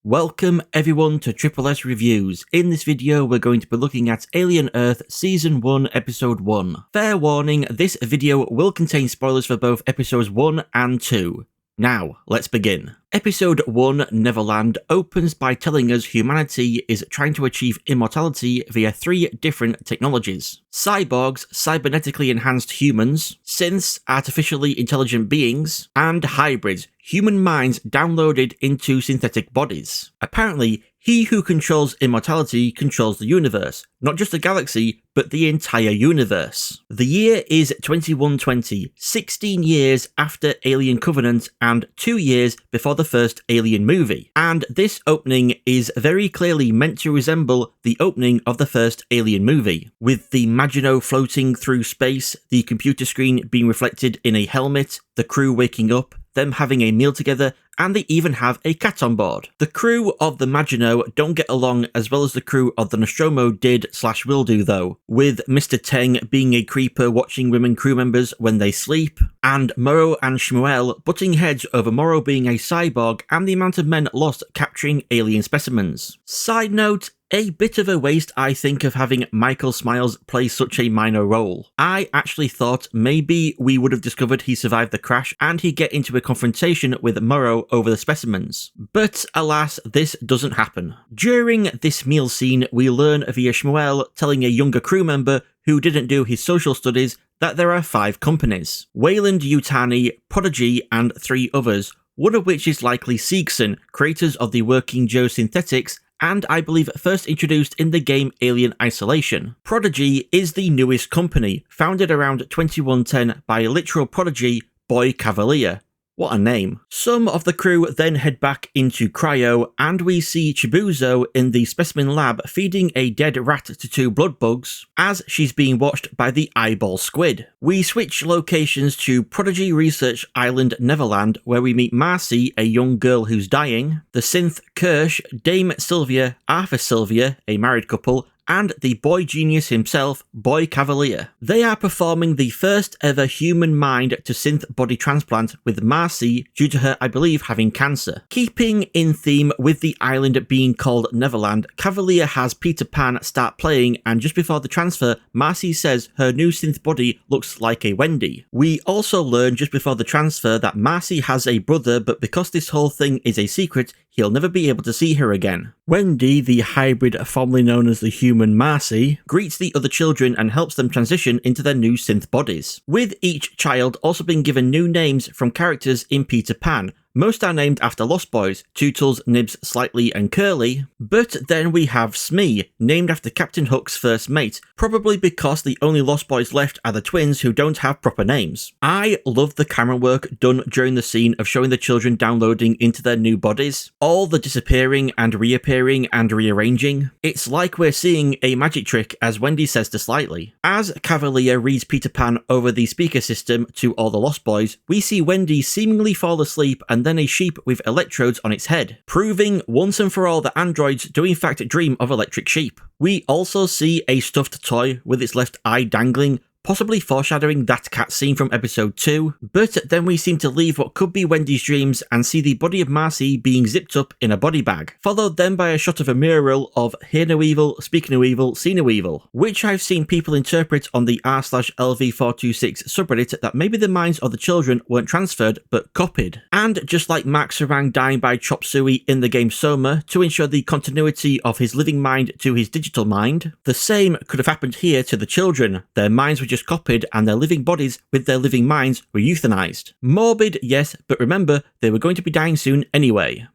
Welcome everyone to Triple S Reviews. In this video we're going to be looking at Alien Earth Season 1 Episode 1. Fair warning, this video will contain spoilers for both Episodes 1 and 2. Now, let's begin. Episode 1, Neverland, opens by telling us humanity is trying to achieve immortality via 3 different technologies. Cyborgs, cybernetically enhanced humans, synths, artificially intelligent beings, and hybrids, human minds downloaded into synthetic bodies. Apparently, he who controls immortality controls the universe, not just the galaxy, but the entire universe. The year is 2120, 16 years after Alien Covenant and 2 years before the first Alien movie. And this opening is very clearly meant to resemble the opening of the first Alien movie, with the Maginot floating through space, the computer screen being reflected in a helmet, the crew waking up, them having a meal together, and they even have a cat on board. The crew of the Maginot don't get along as well as the crew of the Nostromo did/will do though, with Mr. Teng being a creeper watching women crew members when they sleep, and Morrow and Shmuel butting heads over Morrow being a cyborg and the amount of men lost capturing alien specimens. Side note, a bit of a waste, I think, of having Michael Smiles play such a minor role. I actually thought maybe we would have discovered he survived the crash and he'd get into a confrontation with Morrow over the specimens. But alas, this doesn't happen. During this meal scene, we learn via Shmuel telling a younger crew member who didn't do his social studies that there are 5 companies. Wayland Yutani, Prodigy, and 3 others, one of which is likely Seegson, creators of the Working Joe synthetics, and I believe first introduced in the game Alien Isolation. Prodigy is the newest company, founded around 2110 by a literal prodigy, Boy Cavalier. What a name. Some of the crew then head back into cryo, and we see Chibuzo in the specimen lab feeding a dead rat to 2 blood bugs as she's being watched by the eyeball squid. We switch locations to Prodigy Research Island Neverland, where we meet Marcy, a young girl who's dying, the synth Kirsch, Dame Sylvia, Arthur Sylvia, a married couple, and the boy genius himself, Boy Cavalier. They are performing the first ever human mind to synth body transplant with Marcy due to her, I believe, having cancer. Keeping in theme with the island being called Neverland, Cavalier has Peter Pan start playing, and just before the transfer, Marcy says her new synth body looks like a Wendy. We also learn just before the transfer that Marcy has a brother, but because this whole thing is a secret, he'll never be able to see her again. Wendy, the hybrid formerly known as the human Marcy, greets the other children and helps them transition into their new synth bodies, with each child also being given new names from characters in Peter Pan. Most are named after Lost Boys, Tootles, Nibs, Slightly and Curly, but then we have Smee, named after Captain Hook's first mate, probably because the only Lost Boys left are the twins who don't have proper names. I love the camera work done during the scene of showing the children downloading into their new bodies, all the disappearing and reappearing and rearranging. It's like we're seeing a magic trick, as Wendy says to Slightly. As Cavalier reads Peter Pan over the speaker system to all the Lost Boys, we see Wendy seemingly fall asleep and then a sheep with electrodes on its head, proving once and for all that androids do in fact dream of electric sheep. We also see a stuffed toy with its left eye dangling, possibly foreshadowing that cat scene from episode 2, but then we seem to leave what could be Wendy's dreams and see the body of Marcy being zipped up in a body bag, followed then by a shot of a mural of Hear No Evil, Speak No Evil, See No Evil, which I've seen people interpret on the r/LV426 subreddit that maybe the minds of the children weren't transferred but copied. And just like Mark Sarang dying by chop suey in the game Soma to ensure the continuity of his living mind to his digital mind, the same could have happened here to the children. Their minds were just copied and their living bodies with their living minds were euthanized. Morbid, yes, but remember, they were going to be dying soon anyway.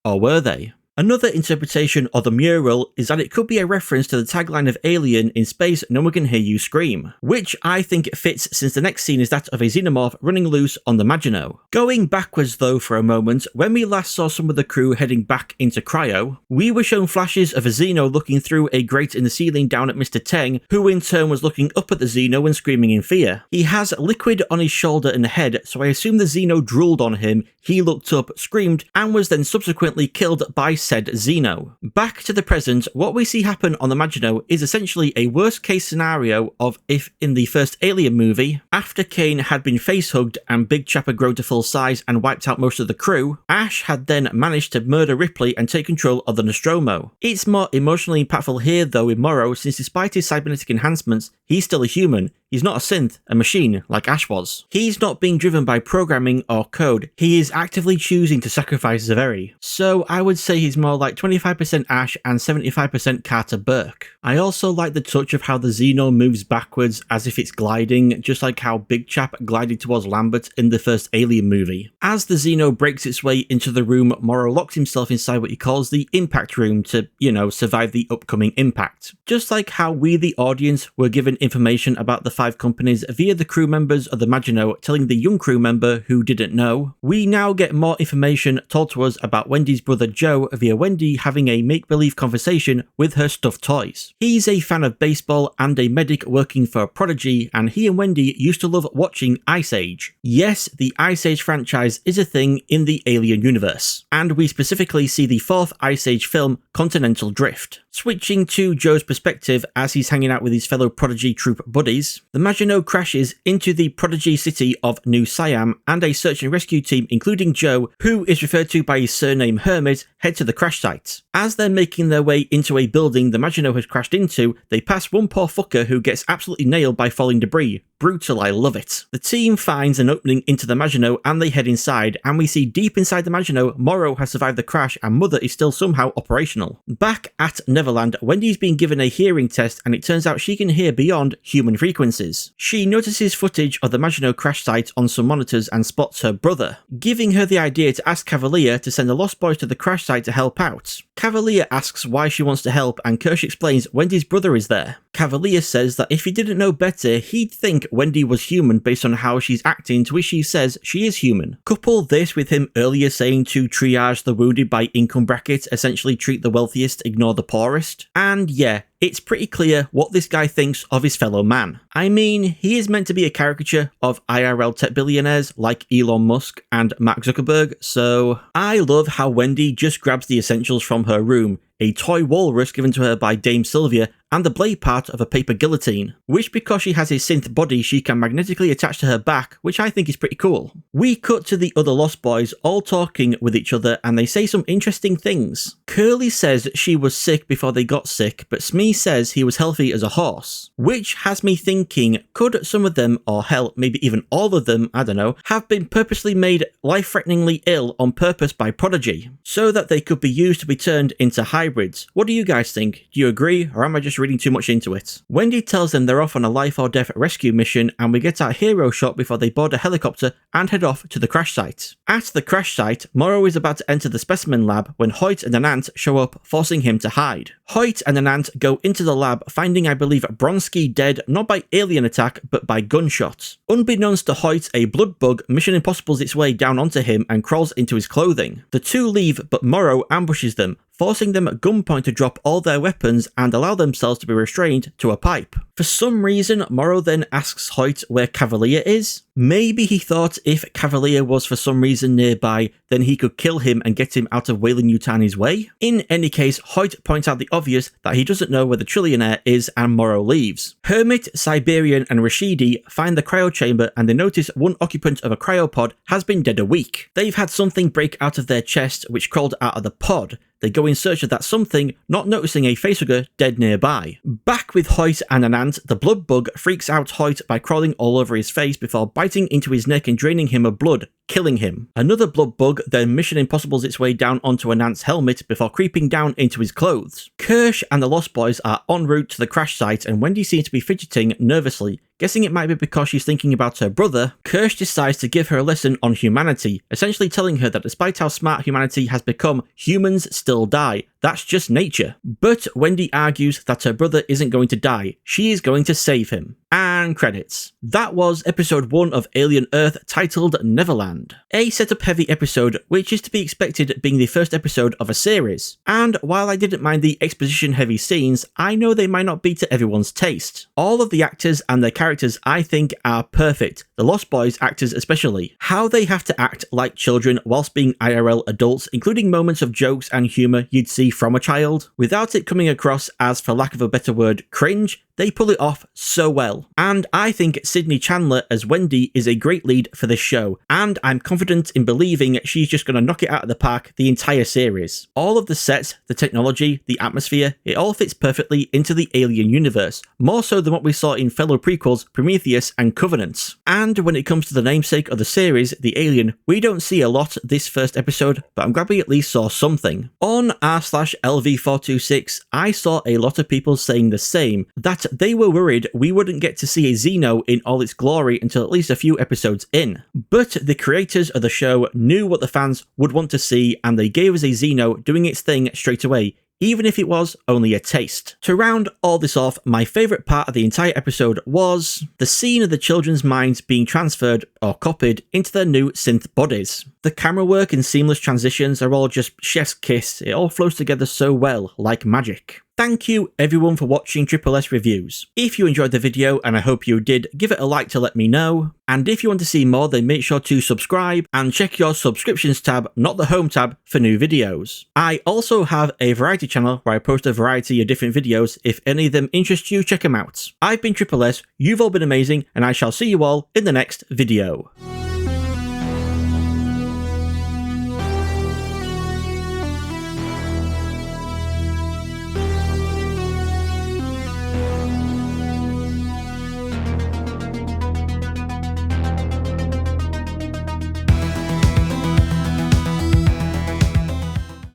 Or were they? Another interpretation of the mural is that it could be a reference to the tagline of Alien, "In space, no one can hear you scream," which I think fits since the next scene is that of a xenomorph running loose on the Maginot. Going backwards though for a moment, when we last saw some of the crew heading back into cryo, we were shown flashes of a Xeno looking through a grate in the ceiling down at Mr. Teng, who in turn was looking up at the Xeno and screaming in fear. He has liquid on his shoulder and head, so I assume the Xeno drooled on him, he looked up, screamed, and was then subsequently killed by said Xeno. Back to the present, what we see happen on the Maginot is essentially a worst case scenario of if in the first Alien movie, after Kane had been face-hugged and Big Chap had grown to full size and wiped out most of the crew, Ash had then managed to murder Ripley and take control of the Nostromo. It's more emotionally impactful here though with Morrow, since despite his cybernetic enhancements, he's still a human. He's not a synth, a machine, like Ash was. He's not being driven by programming or code, he is actively choosing to sacrifice Zaveri. So I would say he's more like 25% Ash and 75% Carter Burke. I also like the touch of how the Xeno moves backwards as if it's gliding, just like how Big Chap glided towards Lambert in the first Alien movie. As the Xeno breaks its way into the room, Morrow locks himself inside what he calls the impact room to, survive the upcoming impact. Just like how we, the audience, were given information about the 5 companies via the crew members of the Maginot telling the young crew member who didn't know, we now get more information told to us about Wendy's brother Joe via Wendy having a make-believe conversation with her stuffed toys. He's a fan of baseball and a medic working for Prodigy, and he and Wendy used to love watching Ice Age. Yes, the Ice Age franchise is a thing in the Alien universe, and we specifically see the 4th Ice Age film, Continental Drift. Switching to Joe's perspective as he's hanging out with his fellow Prodigy troop buddies, the Maginot crashes into the Prodigy city of New Siam, and a search and rescue team including Joe, who is referred to by his surname Hermit, head to the crash site. As they're making their way into a building the Maginot has crashed into, they pass one poor fucker who gets absolutely nailed by falling debris. Brutal, I love it. The team finds an opening into the Maginot and they head inside, and we see deep inside the Maginot, Morrow has survived the crash and Mother is still somehow operational. Back at Neverland, Wendy's being given a hearing test and it turns out she can hear beyond human frequencies. She notices footage of the Maginot crash site on some monitors and spots her brother, giving her the idea to ask Cavalier to send the Lost Boys to the crash site to help out. Cavalier asks why she wants to help and Kirsch explains Wendy's brother is there. Cavalier says that if he didn't know better, he'd think Wendy was human based on how she's acting, to which she says she is human. Couple this with him earlier saying to triage the wounded by income bracket, essentially treat the wealthiest, ignore the poorest, and yeah, it's pretty clear what this guy thinks of his fellow man. I mean, he is meant to be a caricature of IRL tech billionaires like Elon Musk and Mark Zuckerberg, so I love how Wendy just grabs the essentials from her room, a toy walrus given to her by Dame Sylvia, and the blade part of a paper guillotine, which because she has a synth body she can magnetically attach to her back, which I think is pretty cool. We cut to the other Lost Boys all talking with each other and they say some interesting things. Curly says she was sick before they got sick, but Smee says he was healthy as a horse, which has me thinking, could some of them, or hell, maybe even all of them, I don't know, have been purposely made life-threateningly ill on purpose by Prodigy, so that they could be used to be turned into hybrids? What do you guys think? Do you agree, or am I just reading too much into it? Wendy tells them they're off on a life or death rescue mission, and we get our hero shot before they board a helicopter and head off to the crash site. At the crash site, Morrow is about to enter the specimen lab when Hoyt and Anant show up, forcing him to hide. Hoyt and Anant go into the lab, finding I believe Bronski dead not by alien attack but by gunshot. Unbeknownst to Hoyt, a blood bug Mission Impossible's its way down onto him and crawls into his clothing. The two leave, but Morrow ambushes them, forcing them at gunpoint to drop all their weapons and allow themselves to be restrained to a pipe. For some reason, Morrow then asks Hoyt where Cavalier is. Maybe he thought if Cavalier was for some reason nearby, then he could kill him and get him out of Weyland-Yutani's way. In any case, Hoyt points out the obvious that he doesn't know where the trillionaire is and Morrow leaves. Hermit, Siberian and Rashidi find the cryo chamber and they notice one occupant of a cryopod has been dead a week. They've had something break out of their chest which crawled out of the pod. They go in search of that something, not noticing a facehugger dead nearby. Back with Hoyt and Anant, the blood bug freaks out Hoyt by crawling all over his face before biting into his neck and draining him of blood, killing him. Another blood bug then Mission Impossible's its way down onto Anant's helmet before creeping down into his clothes. Kirsch and the Lost Boys are en route to the crash site and Wendy seems to be fidgeting nervously. Guessing it might be because she's thinking about her brother, Kirsch decides to give her a lesson on humanity, essentially telling her that despite how smart humanity has become, humans still die. That's just nature. But Wendy argues that her brother isn't going to die. She is going to save him. And credits. That was episode 1 of Alien Earth, titled Neverland. A setup-heavy episode, which is to be expected being the first episode of a series. And while I didn't mind the exposition-heavy scenes, I know they might not be to everyone's taste. All of the actors and their characters, I think, are perfect. The Lost Boys actors especially. How they have to act like children whilst being IRL adults, including moments of jokes and humour you'd see from a child, without it coming across as, for lack of a better word, cringe. They pull it off so well. And I think Sydney Chandler as Wendy is a great lead for this show, and I'm confident in believing she's just going to knock it out of the park the entire series. All of the sets, the technology, the atmosphere, it all fits perfectly into the Alien universe, more so than what we saw in fellow prequels Prometheus and Covenant. And when it comes to the namesake of the series, the Alien, we don't see a lot this first episode, but I'm glad we at least saw something. On r/LV426, I saw a lot of people saying the same, that they were worried we wouldn't get to see a Xeno in all its glory until at least a few episodes in. But the creators of the show knew what the fans would want to see, and they gave us a Xeno doing its thing straight away, even if it was only a taste. To round all this off, my favourite part of the entire episode was the scene of the children's minds being transferred, or copied, into their new synth bodies. The camera work and seamless transitions are all just chef's kiss. It all flows together so well, like magic. Thank you everyone for watching Triple S Reviews. If you enjoyed the video, and I hope you did, give it a like to let me know. And if you want to see more, then make sure to subscribe and check your subscriptions tab, not the home tab, for new videos. I also have a variety channel where I post a variety of different videos. If any of them interest you, check them out. I've been Triple S, you've all been amazing, and I shall see you all in the next video.